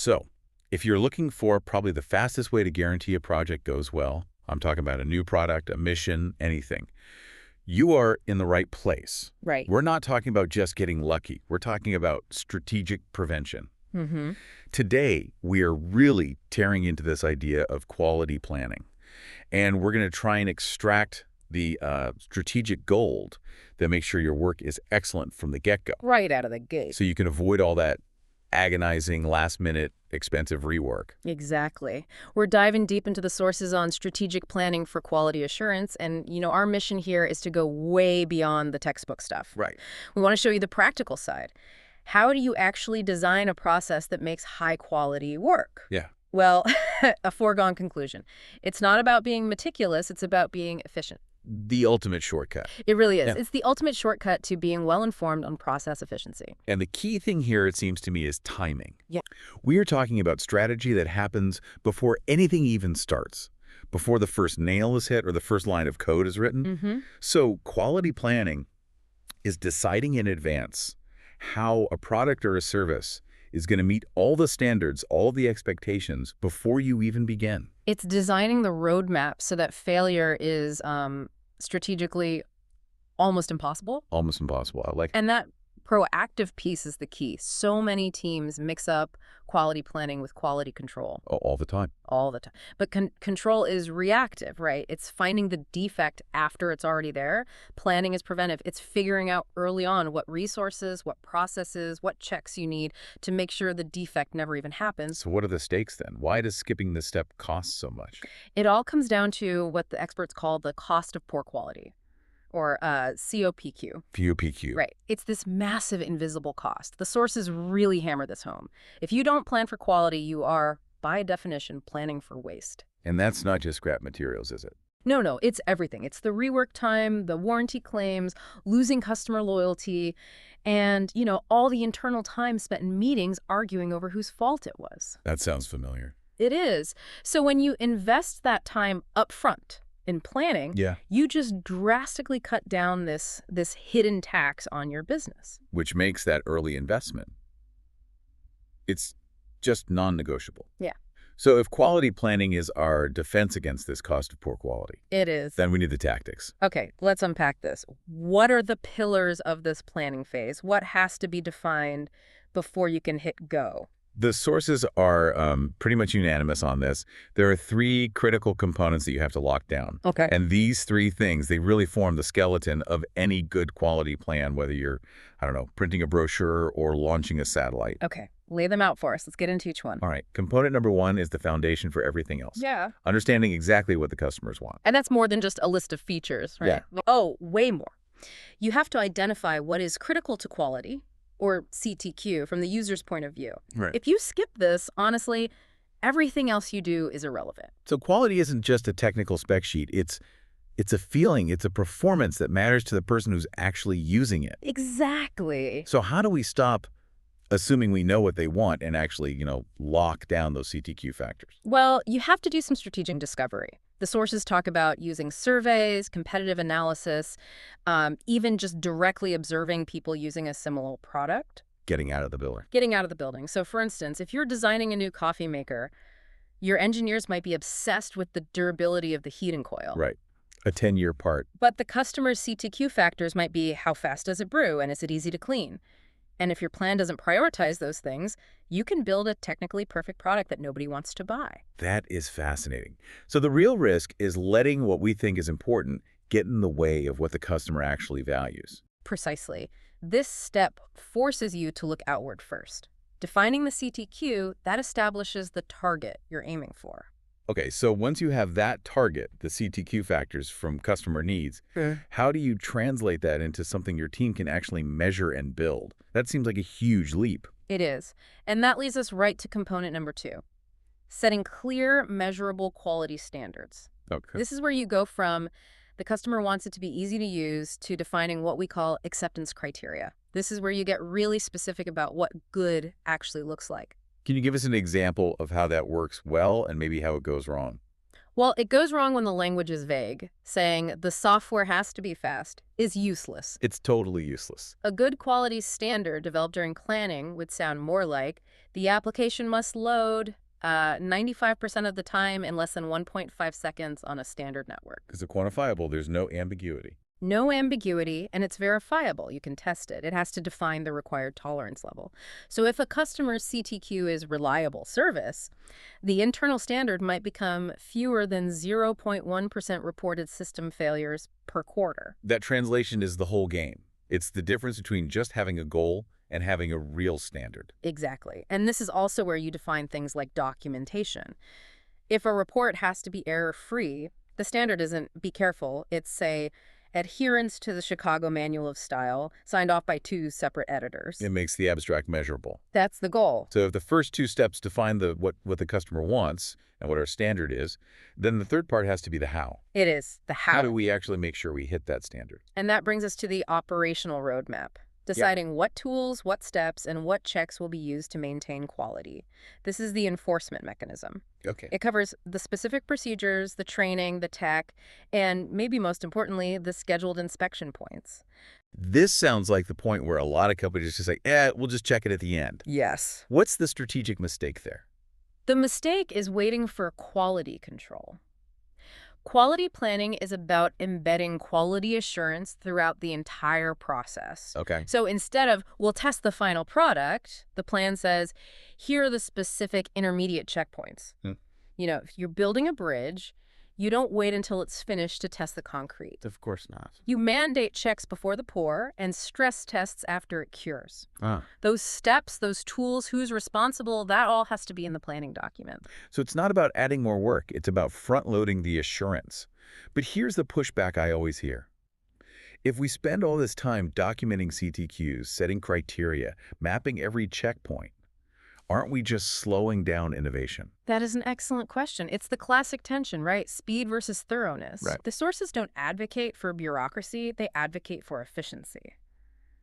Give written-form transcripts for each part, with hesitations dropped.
So, if you're looking for probably the fastest way to guarantee a project goes well, I'm talking about a new product, a mission, anything, you are in the right place. Right. We're not talking about just getting lucky. We're talking about strategic prevention. Mm-hmm. Today, we are really tearing into this idea of quality planning. And we're going to try and extract the strategic gold that makes sure your work is excellent from the get-go. Right out of the gate. So you can avoid all that agonizing, last-minute, expensive rework. Exactly. We're diving deep into the sources on strategic planning for quality assurance. And, our mission here is to go way beyond the textbook stuff. Right. We want to show you the practical side. How do you actually design a process that makes high-quality work? Yeah. Well, a foregone conclusion. It's not about being meticulous. It's about being efficient. The ultimate shortcut. It really is. Yeah. It's the ultimate shortcut to being well-informed on process efficiency. And the key thing here, it seems to me, is timing. Yeah. We are talking about strategy that happens before anything even starts, before the first nail is hit or the first line of code is written. Mm-hmm. So quality planning is deciding in advance how a product or a service is going to meet all the standards, all the expectations before you even begin. It's designing the roadmap so that failure is strategically almost impossible. Almost impossible. I like And that proactive piece is the key. So many teams mix up quality planning with quality control. all the time. All the time. But control is reactive, right? It's finding the defect after it's already there. Planning is preventive. It's figuring out early on what resources, what processes, what checks you need to make sure the defect never even happens. So what are the stakes then? Why does skipping this step cost so much? It all comes down to what the experts call the cost of poor quality, or COPQ. COPQ. Right. It's this massive invisible cost. The sources really hammer this home. If you don't plan for quality, you are, by definition, planning for waste. And that's not just scrap materials, is it? No, it's everything. It's the rework time, the warranty claims, losing customer loyalty, and, all the internal time spent in meetings arguing over whose fault it was. That sounds familiar. It is. So when you invest that time up front in planning, Yeah. you just drastically cut down this hidden tax on your business. Which makes that early investment. It's just non-negotiable. Yeah. So if quality planning is our defense against this cost of poor quality, It is. then we need the tactics. Okay, let's unpack this. What are the pillars of this planning phase? What has to be defined before you can hit go? The sources are pretty much unanimous on this. There are 3 critical components that you have to lock down. Okay. And these 3 things, they really form the skeleton of any good quality plan, whether you're, printing a brochure or launching a satellite. Okay, lay them out for us. Let's get into each one. All right. Component number 1 is the foundation for everything else. Yeah. Understanding exactly what the customers want. And that's more than just a list of features, right? Yeah. Oh, way more. You have to identify what is critical to quality, or CTQ, from the user's point of view. Right. If you skip this, honestly, everything else you do is irrelevant. So quality isn't just a technical spec sheet. It's a feeling. It's a performance that matters to the person who's actually using it. Exactly. So how do we stop assuming we know what they want and actually, lock down those CTQ factors? Well, you have to do some strategic discovery. The sources talk about using surveys, competitive analysis, even just directly observing people using a similar product. Getting out of the building. Getting out of the building. So for instance, if you're designing a new coffee maker, your engineers might be obsessed with the durability of the heating coil. Right. A 10-year part. But the customer's CTQ factors might be how fast does it brew and is it easy to clean? And if your plan doesn't prioritize those things, you can build a technically perfect product that nobody wants to buy. That is fascinating. So the real risk is letting what we think is important get in the way of what the customer actually values. Precisely. This step forces you to look outward first. Defining the CTQ, that establishes the target you're aiming for. Okay, so once you have that target, the CTQ factors from customer needs, how do you translate that into something your team can actually measure and build? That seems like a huge leap. It is. And that leads us right to component number 2, setting clear, measurable quality standards. Okay. This is where you go from the customer wants it to be easy to use to defining what we call acceptance criteria. This is where you get really specific about what good actually looks like. Can you give us an example of how that works well and maybe how it goes wrong? Well, it goes wrong when the language is vague. Saying the software has to be fast is useless. It's totally useless. A good quality standard developed during planning would sound more like the application must load 95% of the time in less than 1.5 seconds on a standard network. Because it's quantifiable, there's no ambiguity. No ambiguity, and it's verifiable. You can test it. It has to define the required tolerance level. So if a customer's CTQ is reliable service, the internal standard might become fewer than 0.1% reported system failures per quarter. That translation is the whole game. It's the difference between just having a goal and having a real standard. Exactly. And this is also where you define things like documentation. If a report has to be error-free, the standard isn't be careful. It's, say, adherence to the Chicago Manual of Style, signed off by 2 separate editors. It makes the abstract measurable. That's the goal. So if the first 2 steps define what the customer wants and what our standard is, then the third part has to be the how. It is the how. How do we actually make sure we hit that standard? And that brings us to the operational roadmap. Deciding what tools, what steps, and what checks will be used to maintain quality. This is the enforcement mechanism. Okay. It covers the specific procedures, the training, the tech, and maybe most importantly, the scheduled inspection points. This sounds like the point where a lot of companies just say, we'll just check it at the end. Yes. What's the strategic mistake there? The mistake is waiting for quality control. Quality planning is about embedding quality assurance throughout the entire process. Okay. So instead of, we'll test the final product, the plan says, here are the specific intermediate checkpoints. You know, if you're building a bridge, you don't wait until it's finished to test the concrete. Of course not. You mandate checks before the pour and stress tests after it cures. Ah. Those steps, those tools, who's responsible, that all has to be in the planning document. So it's not about adding more work. It's about front-loading the assurance. But here's the pushback I always hear. If we spend all this time documenting CTQs, setting criteria, mapping every checkpoint, aren't we just slowing down innovation? That is an excellent question. It's the classic tension, right? Speed versus thoroughness. Right. The sources don't advocate for bureaucracy, they advocate for efficiency.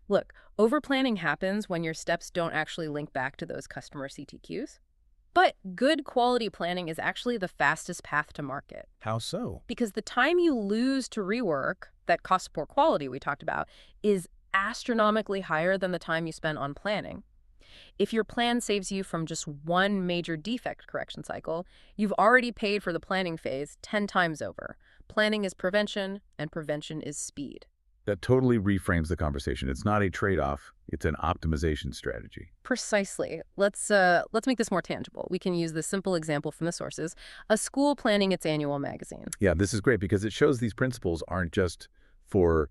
Look, overplanning happens when your steps don't actually link back to those customer CTQs. But good quality planning is actually the fastest path to market. How so? Because the time you lose to rework, that cost poor quality we talked about, is astronomically higher than the time you spend on planning. If your plan saves you from just one major defect correction cycle, you've already paid for the planning phase 10 times over. Planning is prevention, and prevention is speed. That totally reframes the conversation. It's not a trade-off. It's an optimization strategy. Precisely. Let's make this more tangible. We can use this simple example from the sources. A school planning its annual magazine. Yeah, this is great because it shows these principles aren't just for,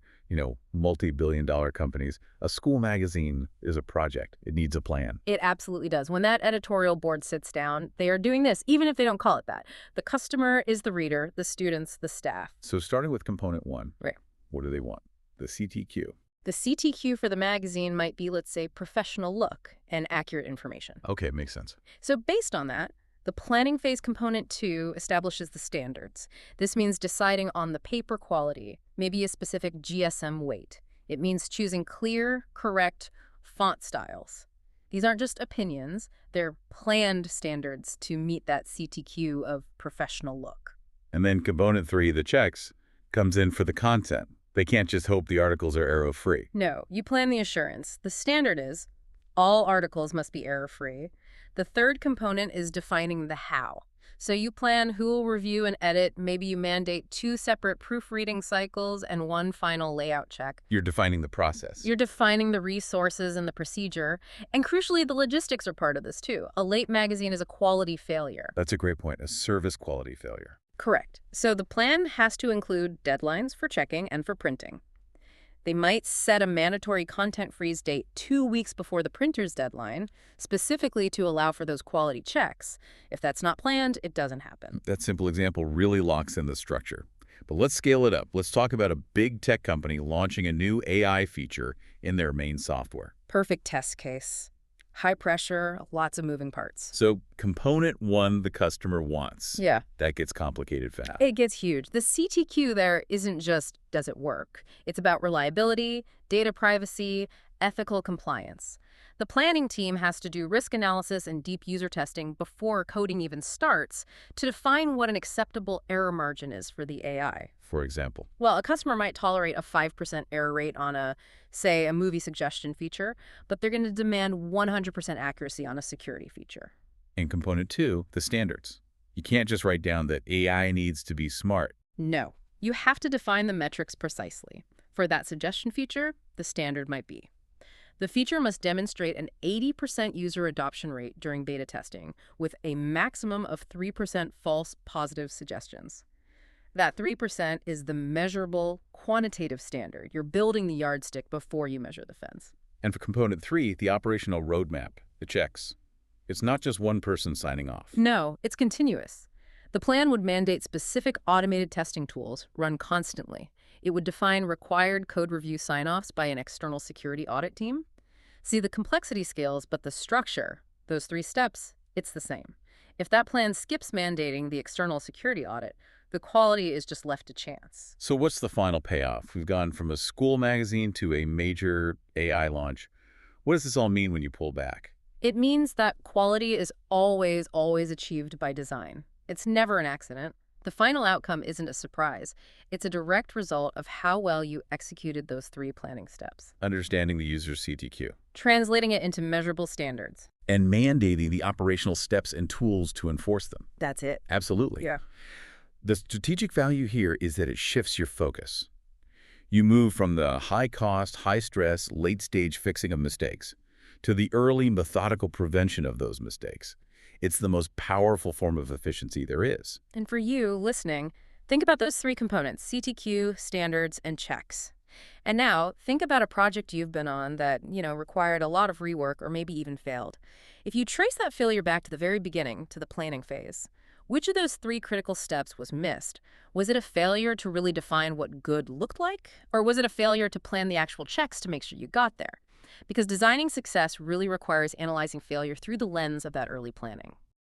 multi-billion-dollar companies. A school magazine is a project. It needs a plan. It absolutely does. When that editorial board sits down, they are doing this, even if they don't call it that. The customer is the reader, the students, the staff. So starting with component 1, Right. What do they want? The CTQ. The CTQ for the magazine might be, let's say, professional look and accurate information. Okay, makes sense. So based on that, the planning phase component 2 establishes the standards. This means deciding on the paper quality, maybe a specific GSM weight. It means choosing clear, correct font styles. These aren't just opinions, they're planned standards to meet that CTQ of professional look. And then component 3, the checks, comes in for the content. They can't just hope the articles are error-free. No, you plan the assurance. The standard is all articles must be error-free. The third component is defining the how. So you plan who will review and edit. Maybe you mandate 2 separate proofreading cycles and 1 final layout check. You're defining the process. You're defining the resources and the procedure. And crucially, the logistics are part of this too. A late magazine is a quality failure. That's a great point, a service quality failure. Correct. So the plan has to include deadlines for checking and for printing. They might set a mandatory content freeze date 2 weeks before the printer's deadline, specifically to allow for those quality checks. If that's not planned, it doesn't happen. That simple example really locks in the structure. But let's scale it up. Let's talk about a big tech company launching a new AI feature in their main software. Perfect test case. High pressure, lots of moving parts. So component 1, the customer wants. Yeah. That gets complicated fast. It gets huge. The CTQ there isn't just, does it work? It's about reliability, data privacy, ethical compliance. The planning team has to do risk analysis and deep user testing before coding even starts to define what an acceptable error margin is for the AI. For example. Well, a customer might tolerate a 5% error rate on say, a movie suggestion feature, but they're going to demand 100% accuracy on a security feature. In component 2, the standards. You can't just write down that AI needs to be smart. No, you have to define the metrics precisely. For that suggestion feature, the standard might be: the feature must demonstrate an 80% user adoption rate during beta testing, with a maximum of 3% false positive suggestions. That 3% is the measurable quantitative standard. You're building the yardstick before you measure the fence. And for component 3, the operational roadmap, the checks. It's not just one person signing off. No, it's continuous. The plan would mandate specific automated testing tools run constantly. It would define required code review sign-offs by an external security audit team. See, the complexity scales, but the structure, those 3 steps, it's the same. If that plan skips mandating the external security audit, the quality is just left to chance. So what's the final payoff? We've gone from a school magazine to a major AI launch. What does this all mean when you pull back? It means that quality is always, always achieved by design. It's never an accident. The final outcome isn't a surprise. It's a direct result of how well you executed those 3 planning steps. Understanding the user's CTQ. Translating it into measurable standards. And mandating the operational steps and tools to enforce them. That's it. Absolutely. Yeah. The strategic value here is that it shifts your focus. You move from the high-cost, high-stress, late-stage fixing of mistakes to the early, methodical prevention of those mistakes. It's the most powerful form of efficiency there is. And for you, listening, think about those 3 components: CTQ, standards, and checks. And now, think about a project you've been on that, required a lot of rework or maybe even failed. If you trace that failure back to the very beginning, to the planning phase, which of those 3 critical steps was missed? Was it a failure to really define what good looked like? Or was it a failure to plan the actual checks to make sure you got there? Because designing success really requires analyzing failure through the lens of that early planning.